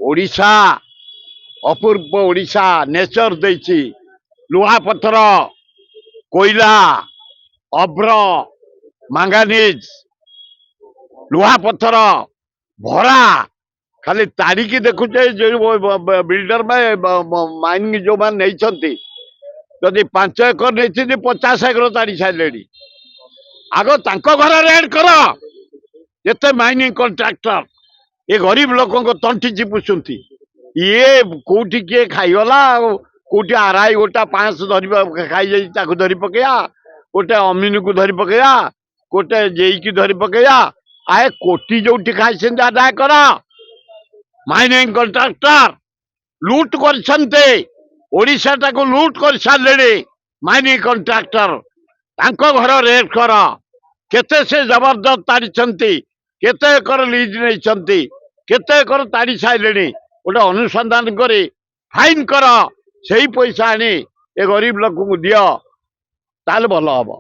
ओडिशा अपूर्व Odisha nature देछि लुहा पत्थर कोयला अभ्र मांगानीज लुहा पत्थर भरा खाली तारीख देखुचे जो बिल्डर माइनिंग जो मैंने जदि 5 एकर नहीं 50 एकर ताड़ी सारे आग घर रेड कर ये माइनिंग कॉन्ट्रैक्टर ये गरीब लोक तंटी चिपुंट ये कौटी किए खाईगला कौटी आरआई गोटा 500 धरी खाई धरी पकड़ा गोटे अमीन को धरी पकड़ा गोटे जेई की धरी पकड़ा आए कोटी जो खाई आदाय कर माइनिंग कॉन्ट्रैक्टर लुट कर लुट कर सारे माइनिंग कॉन्ट्रैक्टर घर रेड कर केते से जबरदस्त ताड़ी केते एकर लीज नहीं केते एकर ताड़ी सारे गोटे अनुसंधान कर फाइन कर से पैसा आनी ए गरीब लोक को दियो ताल भल हम।